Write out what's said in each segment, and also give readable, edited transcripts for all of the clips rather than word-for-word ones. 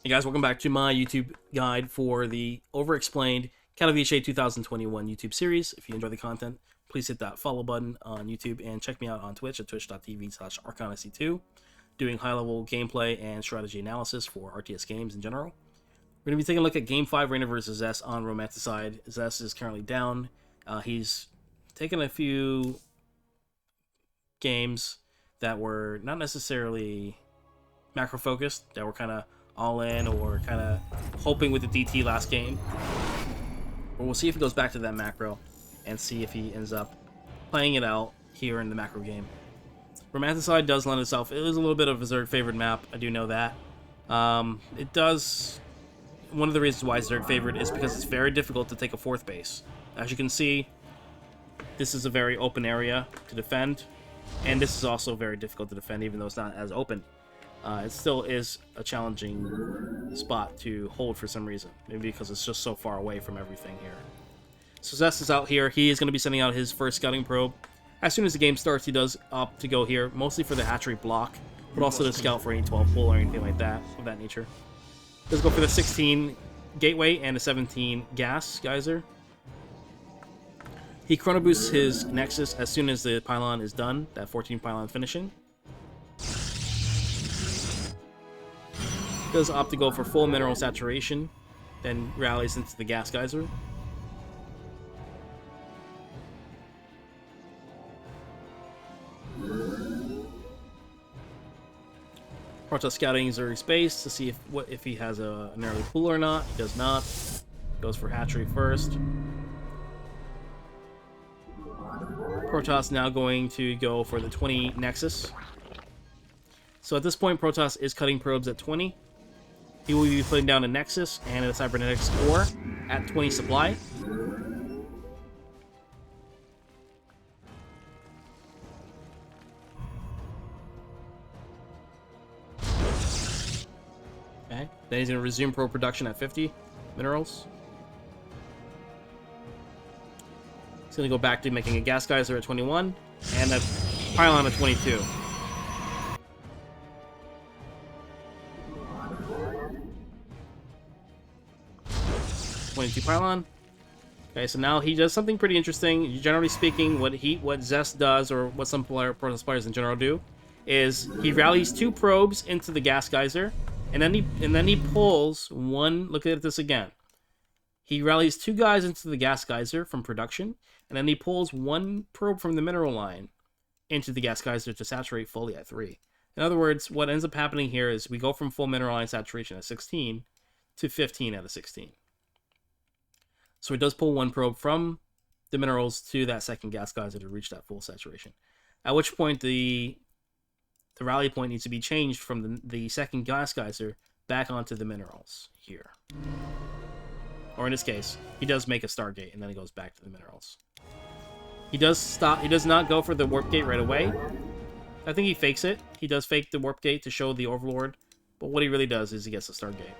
Hey guys, welcome back to my YouTube guide for the Overexplained Katowice 2021 YouTube series. If you enjoy the content, please hit that follow button on YouTube and check me out on Twitch at twitch.tv/arcanacy2, doing high-level gameplay and strategy analysis for RTS games in general. We're going to be taking a look at Game 5 Reynor versus Zest on Romanticide. Zest is currently down. He's taken a few games that were not necessarily macro-focused, that were kind of all in or kind of hoping with the DT last game. But we'll see if he goes back to that macro and see if he ends up playing it out here in the macro game. Romanticide does lend itself. It is a little bit of a Zerg favored map. I do know that. It does. One of the reasons why it's Zerg favored is because it's very difficult to take a fourth base. As you can see, this is a very open area to defend, and this is also very difficult to defend, even though it's not as open. It still is a challenging spot to hold for some reason. Maybe because it's just so far away from everything here. So Zest is out here. He is going to be sending out his first scouting probe. As soon as the game starts, he does opt to go here, mostly for the hatchery block, but also to scout for any 12 pull or anything like that, of that nature. Let's go for the 16 gateway and a 17 gas geyser. He chrono boosts his Nexus as soon as the pylon is done, that 14 pylon finishing. Does opt to go for full mineral saturation, then rallies into the gas geyser. Protoss scouting Zerg space to see if he has an early pull or not. He does not. Goes for hatchery first. Protoss now going to go for the 20 Nexus. So at this point, Protoss is cutting probes at 20. He will be putting down a Nexus and a Cybernetics core at 20 supply. Okay. Then he's going to resume probe production at 50 minerals. He's going to go back to making a gas geyser at 21 and a pylon at 22. Pylon. Okay, so now he does something pretty interesting. Generally speaking, what Zest does, or what some Protoss players in general do, is he rallies 2 probes into the gas geyser, and then he pulls one. Look at this again. He rallies 2 guys into the gas geyser from production, and then he pulls 1 probe from the mineral line into the gas geyser to saturate fully at 3. In other words, what ends up happening here is we go from full mineral line saturation at 16 to 15 out of 16. So he does pull 1 probe from the minerals to that second gas geyser to reach that full saturation. At which point the rally point needs to be changed from the second gas geyser back onto the minerals here. Or in this case, he does make a Stargate and then he goes back to the minerals. He does stop. He does not go for the warp gate right away. I think he fakes it. He does fake the warp gate to show the Overlord, but what he really does is he gets the Stargate.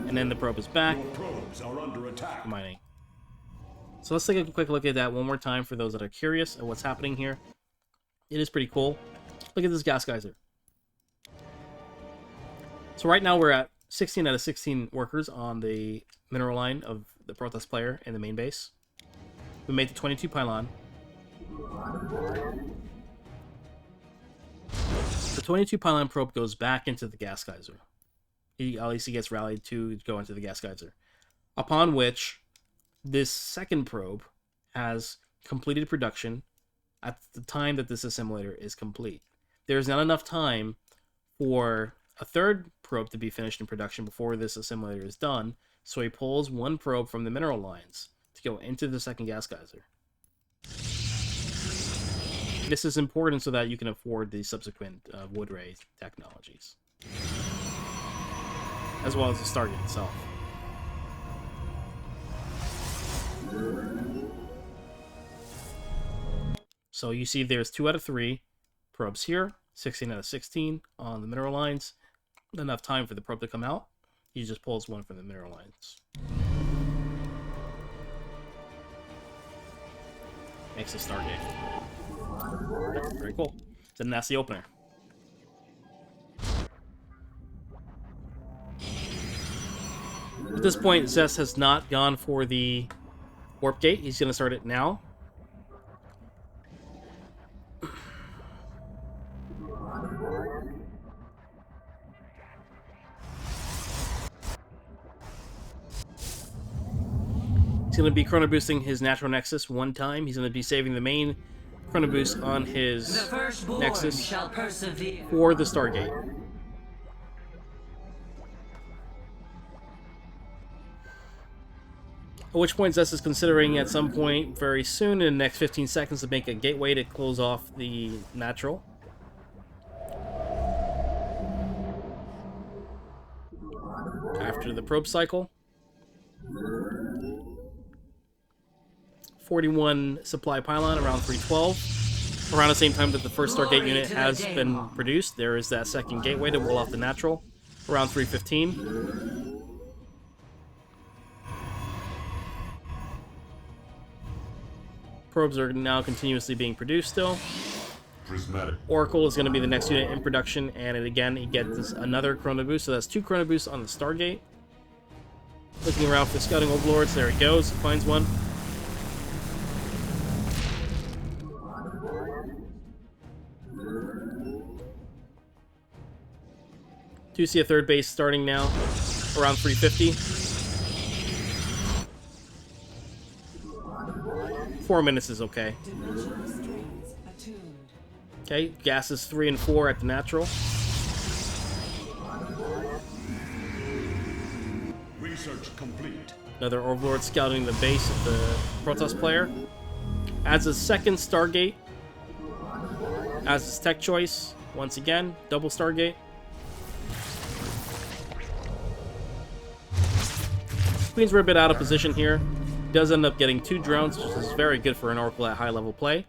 And then the probe is back. Probes are under attack. Mining. So let's take a quick look at that one more time for those that are curious at what's happening here. It is pretty cool. Look at this gas geyser. So right now we're at 16 out of 16 workers on the mineral line of the Protoss player in the main base. We made the 22 pylon. The 22 pylon probe goes back into the gas geyser. At least he gets rallied to go into the gas geyser. Upon which, this second probe has completed production at the time that this assimilator is complete. There's not enough time for a third probe to be finished in production before this assimilator is done, so he pulls 1 probe from the mineral lines to go into the second gas geyser. This is important so that you can afford the subsequent wood ray technologies, as well as the Stargate itself. So you see there's 2 out of 3 probes here, 16 out of 16 on the mineral lines. Not enough time for the probe to come out. He just pulls 1 from the mineral lines. Makes a Stargate. Very cool. then that's the opener. At this point, Zest has not gone for the warp gate. He's going to start it now. He's going to be chrono boosting his natural nexus one time. He's going to be saving the main chrono boost on his nexus for the Stargate. At which point Zest is considering at some point very soon in the next 15 seconds to make a gateway to close off the natural. After the probe cycle. 41 supply pylon around 312. Around the same time that the first Stargate unit has been produced, there is that second gateway to wall off the natural around 315. Probes are now continuously being produced still. Prismatic. Oracle is going to be the next unit in production, and again, he gets another chrono boost, so that's 2 chrono boosts on the Stargate. Looking around for scouting overlords, there he goes, he finds one. Do see a third base starting now, around 350. 4 minutes is okay. Okay, gases 3 and 4 at the natural. Research complete. Another Overlord scouting the base of the Protoss player. Adds a second Stargate. As his tech choice. Once again, double Stargate. Queens were a bit out of position here. Does end up getting 2 drones, which is very good for an Oracle at high level play.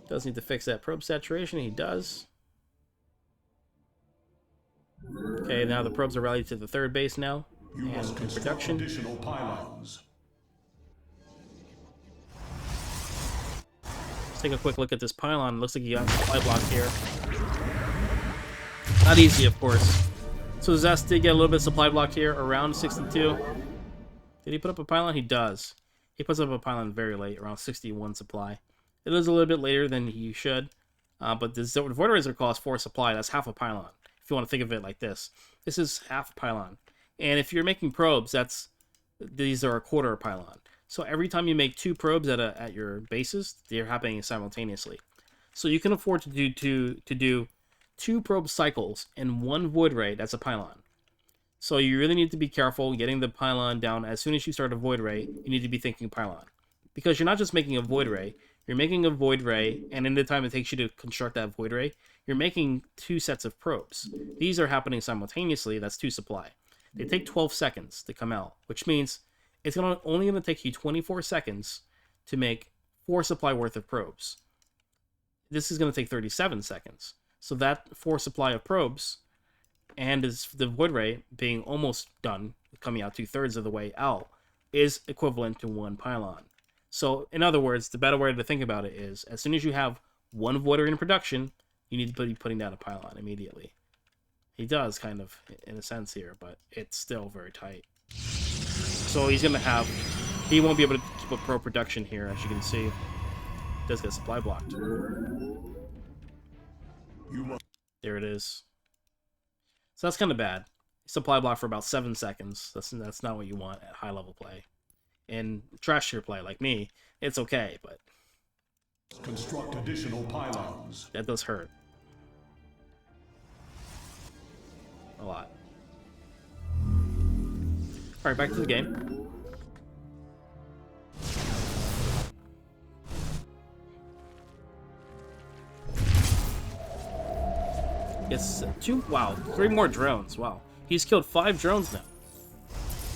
Does need to fix that probe saturation, he does. Okay, now the probes are rallied to the third base now. You and must in construct production. additional pylons. Let's take a quick look at this pylon. Looks like you got a supply block here. Not easy, of course. So Zest did get a little bit of supply blocked here, around 62. Did he put up a pylon? He does. He puts up a pylon very late, around 61 supply. It is a little bit later than he should, but the Void Razor costs 4 supply. That's half a pylon, if you want to think of it like this. This is half a pylon. And if you're making probes, these are a quarter a pylon. So every time you make 2 probes at your bases, they're happening simultaneously. So you can afford to do 2 probe cycles and 1 Void Ray, that's a pylon. So you really need to be careful getting the pylon down. As soon as you start a Void Ray, you need to be thinking pylon. Because you're not just making a Void Ray, you're making a Void Ray, and in the time it takes you to construct that Void Ray, you're making 2 sets of probes. These are happening simultaneously, that's 2 supply. They take 12 seconds to come out, which means it's only going to take you 24 seconds to make 4 supply worth of probes. This is going to take 37 seconds. So that 4 supply of probes, and is the Void Ray being almost done, coming out 2/3 of the way out, is equivalent to 1 pylon. So, in other words, the better way to think about it is, as soon as you have 1 Void Ray in production, you need to be putting down a pylon immediately. He does, kind of, in a sense here, but it's still very tight. So he's going to have... He won't be able to keep up pro production here, as you can see. He does get supply blocked. There it is. So that's kind of bad. Supply block for about 7 seconds. That's not what you want at high level play. In trash tier play like me, it's okay, but Construct additional pylons. that does hurt. A lot. Alright, back to the game. It's 2, wow, 3 more drones, wow. He's killed 5 drones now.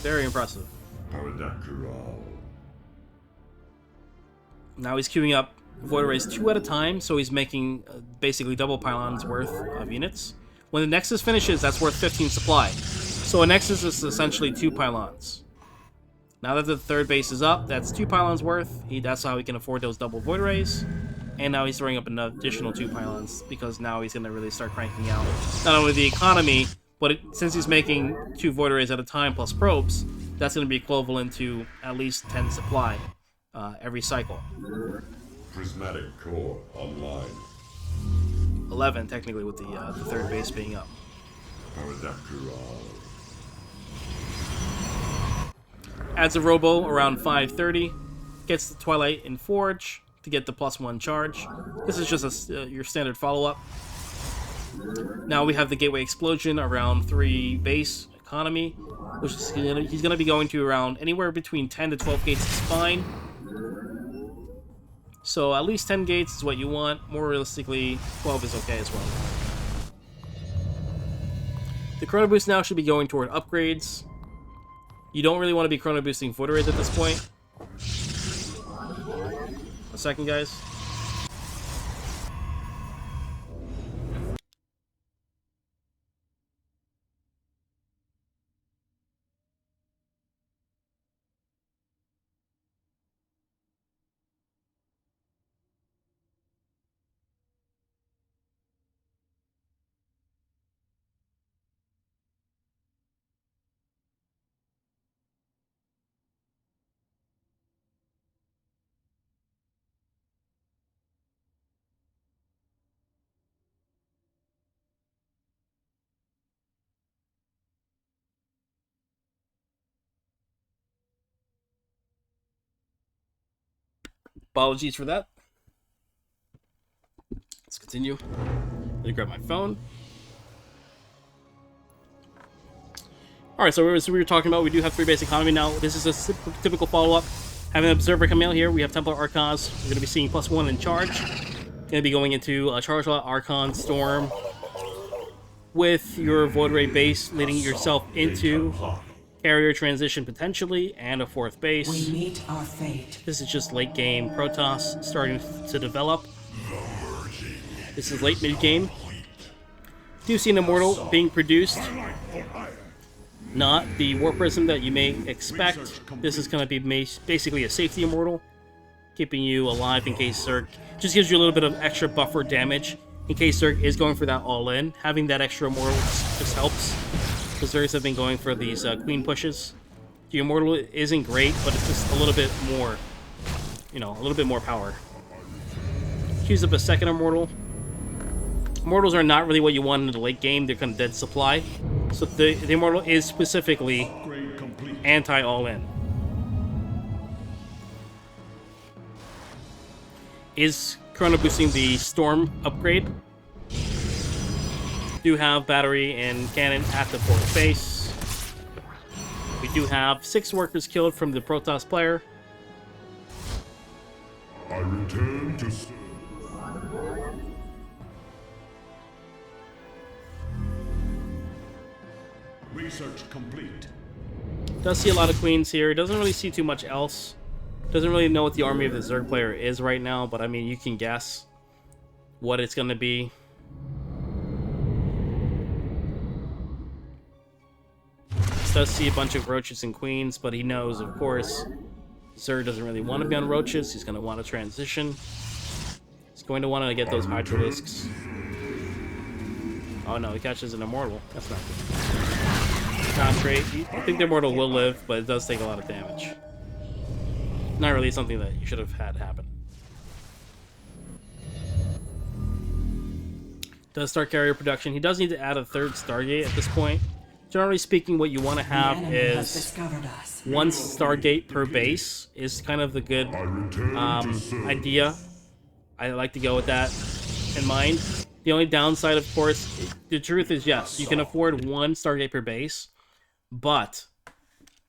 Very impressive. Now he's queuing up Void Rays 2 at a time, so he's making basically double pylons worth of units. When the Nexus finishes, that's worth 15 supply. So a Nexus is essentially 2 pylons. Now that the third base is up, that's 2 pylons worth. That's how he can afford those double Void Rays. And now he's throwing up an additional 2 pylons because now he's going to really start cranking out not only the economy, but since he's making 2 void arrays at a time plus probes, that's going to be equivalent to at least 10 supply every cycle. Prismatic core online. 11 technically with the 3rd base being up. Adds a robo around 5:30. Gets the Twilight in Forge to get the +1 charge. This is just your standard follow-up. Now we have the Gateway Explosion around 3 base economy, which is he's going to be going to around anywhere between 10 to 12 gates is fine. So at least 10 gates is what you want. More realistically, 12 is okay as well. The Chrono Boost now should be going toward upgrades. You don't really want to be Chrono Boosting Void Arrays at this point. A second, guys. Apologies for that. Let's continue. Let me grab my phone. Alright, so we were talking about, we do have 3 base economy now. This is a typical follow-up. Having an Observer come out here, we have Templar Archons. We're going to be seeing +1 in charge. Going to be going into a Charge Lot, Archon, Storm. With your Void Ray base leading yourself into Carrier Transition potentially, and a 4th base. We meet our fate. This is just late game Protoss starting to develop. This is late mid game. Do see an Immortal being produced. Not the War Prism that you may expect. This is going to be basically a safety Immortal, keeping you alive in case Zerg. Just gives you a little bit of extra buffer damage in case Zerg is going for that all-in. Having that extra Immortal just helps. The Zergs have been going for these Queen pushes. The Immortal isn't great, but it's just a little bit more, a little bit more power. Use up a second Immortal. Immortals are not really what you want in the late game. They're kind of dead supply. So the Immortal is specifically anti-all-in. Is Chrono Boosting the Storm upgrade. Do have battery and cannon at the 4th base. We do have 6 workers killed from the Protoss player. I return to research complete. Does see a lot of queens here. Doesn't really see too much else. Doesn't really know what the army of the Zerg player is right now, but I mean, you can guess what it's going to be. Does see a bunch of roaches and queens, but he knows, of course, Zerg doesn't really want to be on roaches. He's going to want to transition. He's going to want to get those Hydralisks. Oh no, he catches an Immortal. That's not good. Not great. I think the Immortal will live, but it does take a lot of damage. Not really something that you should have had happen. Does start carrier production. He does need to add a 3rd Stargate at this point. Generally speaking, what you want to have is 1 Stargate per base is kind of the good idea. I like to go with that in mind. The only downside, of course, the truth is, yes, you can afford 1 Stargate per base, but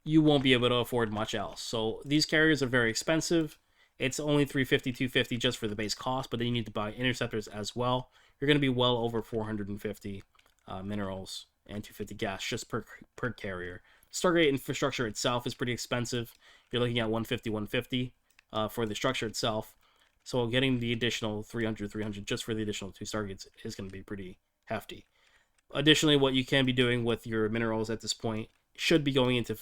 you won't be able to afford much else. So these carriers are very expensive. It's only $350, $250 just for the base cost, but then you need to buy interceptors as well. You're going to be well over 450 minerals and 250 gas just per carrier. Stargate infrastructure itself is pretty expensive. You're looking at 150 for the structure itself. So getting the additional 300 just for the additional 2 Stargates is going to be pretty hefty. Additionally, what you can be doing with your minerals at this point should be going into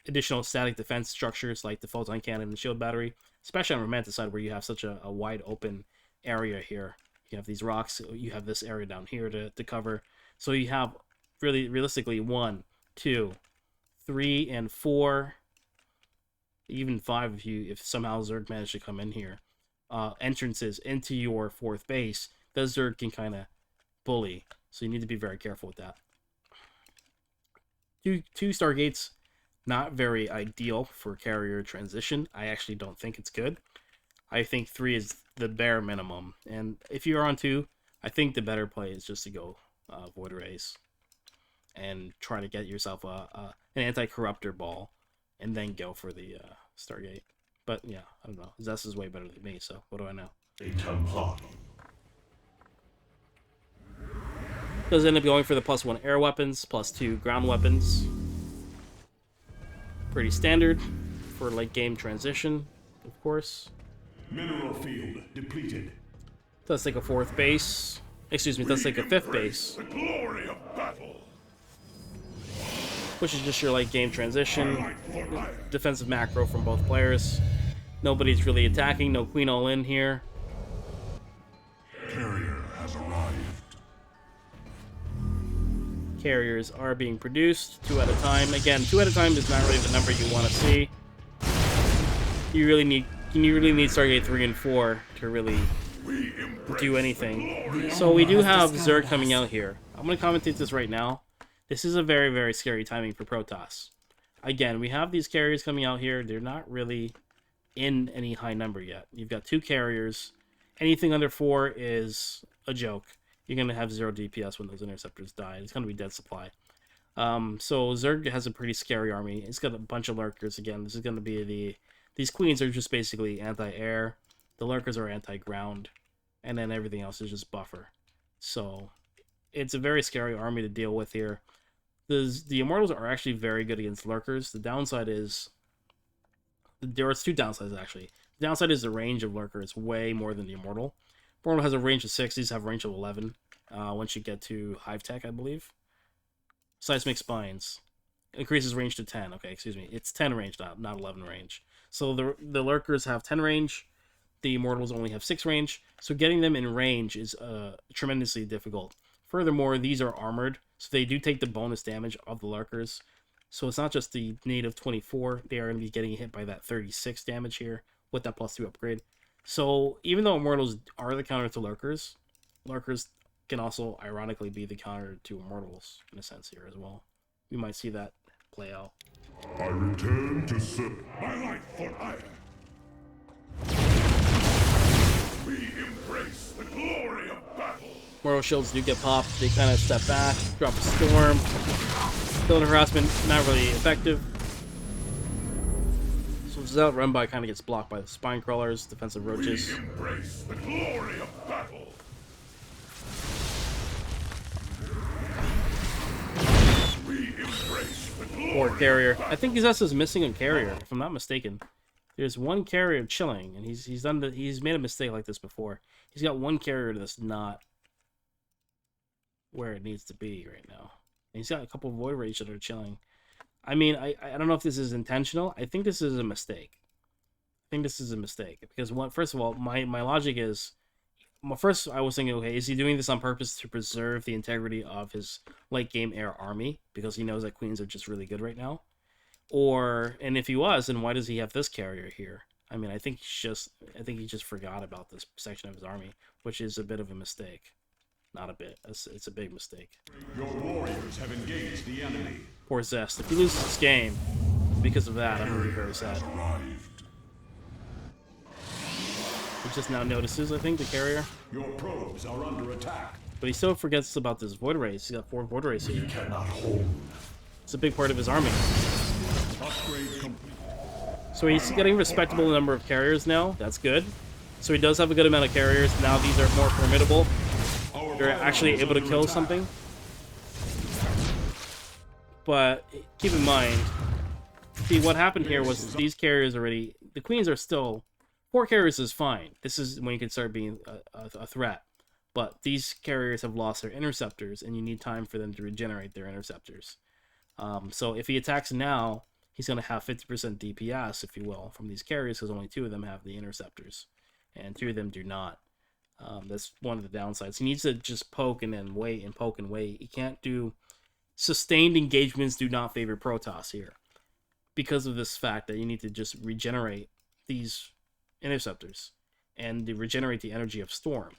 additional static defense structures like the photon cannon and shield battery, especially on Romanticide where you have such a wide open area here. You have these rocks. You have this area down here to cover. So you have really realistically 1, 2, 3, and 4, even 5 if somehow Zerg managed to come in here. Entrances into your 4th base that Zerg can kind of bully. So you need to be very careful with that. Two Stargates, not very ideal for carrier transition. I actually don't think it's good. I think 3 is the bare minimum. And if you're on 2, I think the better play is just to go Void Rays and try to get yourself an anti-corruptor ball and then go for the Stargate. But yeah, I don't know. Zest is way better than me, so what do I know? Does end up going for the +1 air weapons, +2 ground weapons. Pretty standard for late game transition, of course. Mineral field depleted. Does take a 4th base. Excuse me, does take a 5th base. The glory of battle. Which is just your late game transition. Defensive macro from both players. Nobody's really attacking, no queen all in here. Carrier has arrived. Carriers are being produced 2 at a time. Again, 2 at a time is not really the number you want to see. You really need Stargate 3 and 4 to really do anything. So we do have Zerg coming out here. I'm going to commentate this right now. This is a very, very scary timing for Protoss. Again, we have these carriers coming out here. They're not really in any high number yet. You've got 2 carriers. Anything under 4 is a joke. You're going to have 0 DPS when those interceptors die. It's going to be dead supply. So Zerg has a pretty scary army. It's got a bunch of lurkers again. This is going to be these queens are just basically anti-air. The lurkers are anti-ground. And then everything else is just buffer. So it's a very scary army to deal with here. The Immortals are actually very good against lurkers. The downside is... There are 2 downsides, actually. The downside is the range of lurker is way more than the Immortal. Immortal has a range of 6. These have a range of 11. Once you get to Hive Tech, I believe. Seismic Spines. Increases range to 10. Okay, excuse me. It's 10 range, not 11 range. So the lurkers have 10 range. The Immortals only have 6 range. So getting them in range is tremendously difficult. Furthermore, these are armored. So they do take the bonus damage of the lurkers. So it's not just the native 24. They are going to be getting hit by that 36 damage here with that +2 upgrade. So even though Immortals are the counter to lurkers, lurkers can also ironically be the counter to Immortals in a sense here as well. We might see that play out. I return to set my life for ire. We embrace the glory of battle. Mortal shields do get popped. They kind of step back, drop a storm. Building harassment, not really effective. So Zelt run by kind of gets blocked by the spine crawlers, defensive roaches. We embrace the glory of battle. We embrace the glory. Or carrier. I think Zest is missing a carrier, if I'm not mistaken. There's one carrier chilling, and he's made a mistake like this before. He's got one carrier that's not where it needs to be right now. And he's got a couple of Void Rays that are chilling. I mean, I don't know if this is intentional. I think this is a mistake. Because first of all, my logic is, first I was thinking, okay, is he doing this on purpose to preserve the integrity of his late game air army because he knows that queens are just really good right now? And if he was, then why does he have this carrier here? I mean, I think he just forgot about this section of his army, which is a bit of a mistake. Not a bit. It's a big mistake. Your warriors have engaged the enemy. Poor Zest. If he loses this game because of that, I'm going to be very sad. He just now notices, I think, the carrier. Your probes are under attack. But he still forgets about this Void Rays. He's got 4 Void Rays here. We cannot hold. It's a big part of his army. Upgrade complete. So he's getting a respectable number of carriers now. That's good. So he does have a good amount of carriers. Now these are more formidable. They're actually able to kill something. But keep in mind, see what happened here was these carriers already, the queens are still, 4 carriers is fine. This is when you can start being a threat. But these carriers have lost their interceptors and you need time for them to regenerate their interceptors. So if he attacks now, he's going to have 50% DPS, if you will, from these carriers because only 2 of them have the interceptors and 2 of them do not. That's one of the downsides. He needs to just poke and then wait and poke and wait. He can't do sustained engagements. Do not favor Protoss here because of this fact that you need to just regenerate these interceptors and to regenerate the energy of Storm.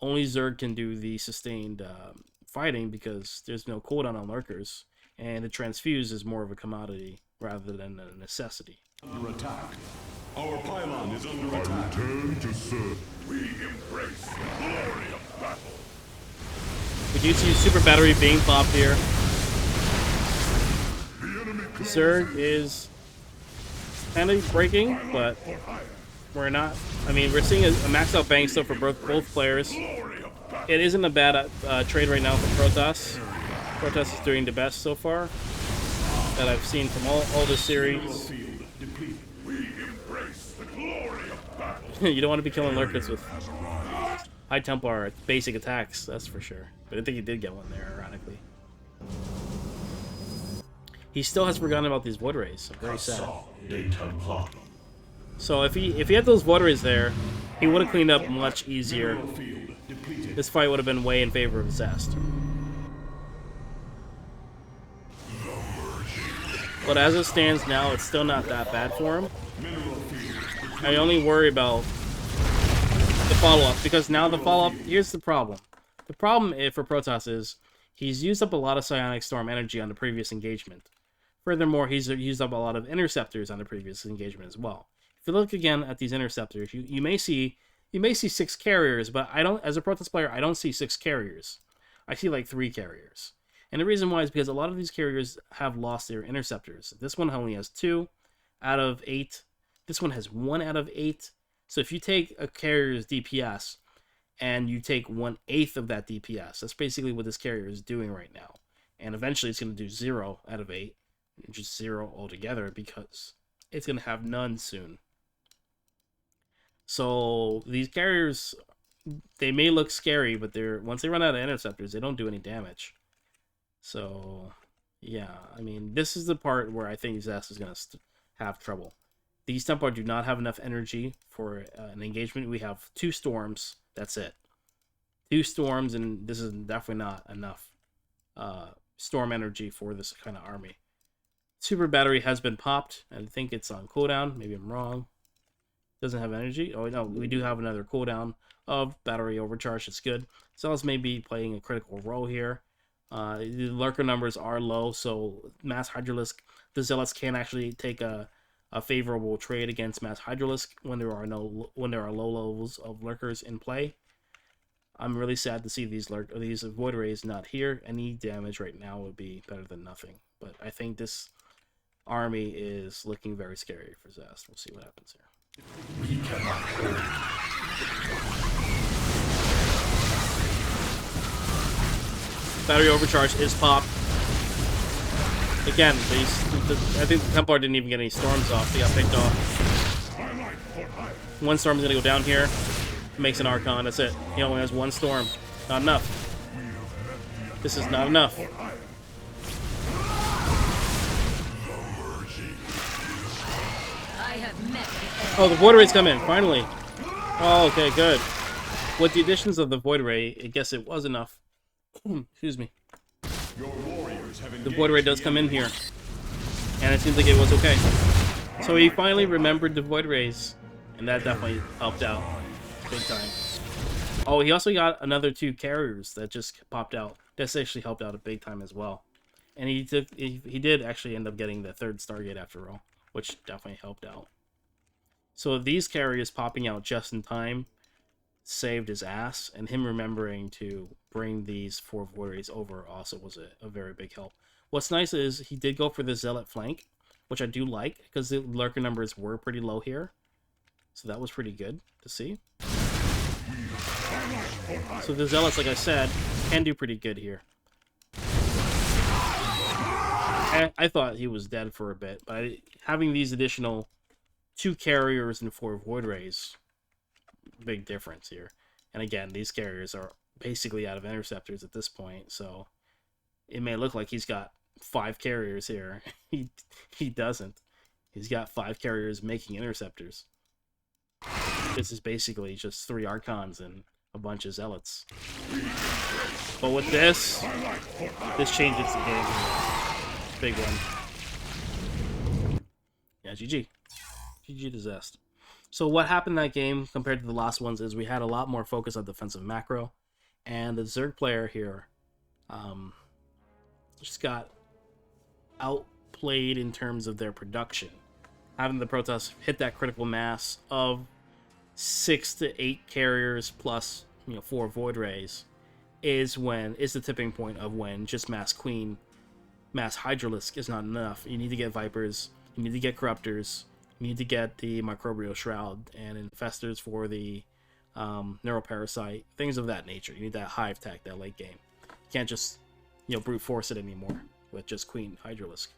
Only Zerg can do the sustained fighting because there's no cooldown on lurkers, and the transfuse is more of a commodity rather than a necessity. Under attack. Our pylon is under attack. Return to serve. We embrace the glory of battle. We do see super battery being popped here. Zerg is kind of breaking, but we're not. I mean, we're seeing a maxed out bang still for both players. It isn't a bad trade right now for Protoss. Protoss is doing the best so far that I've seen from all this series. You don't want to be killing lurkers with high Templar basic attacks, that's for sure. But I think he did get one there, ironically. He still has forgotten about these Void Rays. I'm very sad. So if he had those Void Rays there, he would have cleaned up much easier. This fight would have been way in favor of Zest. But as it stands now, it's still not that bad for him. I only worry about the follow-up, because now the follow-up, here's the problem. The problem for Protoss is he's used up a lot of Psionic Storm energy on the previous engagement. Furthermore, he's used up a lot of interceptors on the previous engagement as well. If you look again at these interceptors, you may see 6 carriers, but I don't, as a Protoss player, I don't see 6 carriers. I see like 3 carriers. And the reason why is because a lot of these carriers have lost their interceptors. This one only has 2 out of 8. This one has 1 out of 8. So if you take a carrier's DPS and you take 1/8 of that DPS, that's basically what this carrier is doing right now. And eventually it's going to do 0 out of 8. Just 0 altogether because it's going to have none soon. So these carriers, they may look scary, but once they run out of interceptors, they don't do any damage. So yeah, I mean, this is the part where I think Zest is going to have trouble. These Templar do not have enough energy for an engagement. We have 2 storms. That's it. 2 storms, and this is definitely not enough storm energy for this kind of army. Super battery has been popped. I think it's on cooldown. Maybe I'm wrong. Doesn't have energy. Oh no, we do have another cooldown of battery overcharge. It's good. Zealots may be playing a critical role here. The lurker numbers are low, so Mass Hydralisk, the Zealots can actually take a favorable trade against Mass Hydralisk when there are low levels of lurkers in play. I'm really sad to see these Void Rays not here. Any damage right now would be better than nothing. But I think this army is looking very scary for Zest. We'll see what happens here. We cannot hold. Battery overcharge is popped. Again, I think the Templar didn't even get any storms off. They got picked off. One storm's gonna go down here. Makes an Archon. That's it. He only has 1 storm. Not enough. This is not enough. Oh, the Void Ray's come in, finally. Oh, okay, good. With the additions of the Void Ray, I guess it was enough. Excuse me. The Void Ray does come in here. And it seems like it was okay. So he finally remembered the Void Rays. And that definitely helped out. Big time. Oh, he also got another 2 carriers that just popped out. This actually helped out a big time as well. And he did actually end up getting the 3rd Stargate after all. Which definitely helped out. So these carriers popping out just in time saved his ass, and him remembering to bring these 4 Void Rays over also was a very big help. What's nice is he did go for the Zealot flank, which I do like, because the lurker numbers were pretty low here. So that was pretty good to see. So the Zealots, like I said, can do pretty good here. I thought he was dead for a bit, but having these additional 2 carriers and 4 Void Rays, big difference here. And again, these carriers are basically out of interceptors at this point, so it may look like he's got 5 carriers here. He doesn't. He's got 5 carriers making interceptors. This is basically just 3 Archons and a bunch of zealots. But with this changes the game. Big one. Yeah, GG. GG to Zest. So what happened in that game compared to the last ones is we had a lot more focus on defensive macro, and the Zerg player here just got outplayed in terms of their production. Having the Protoss hit that critical mass of 6 to 8 carriers plus 4 Void Rays is the tipping point of when just mass Hydralisk is not enough. You need to get Vipers, you need to get Corruptors, you need to get the Microbial Shroud and Infestors for the Neuroparasite, things of that nature. You need that Hive tech, that late game. You can't just brute force it anymore with just Queen Hydralisk.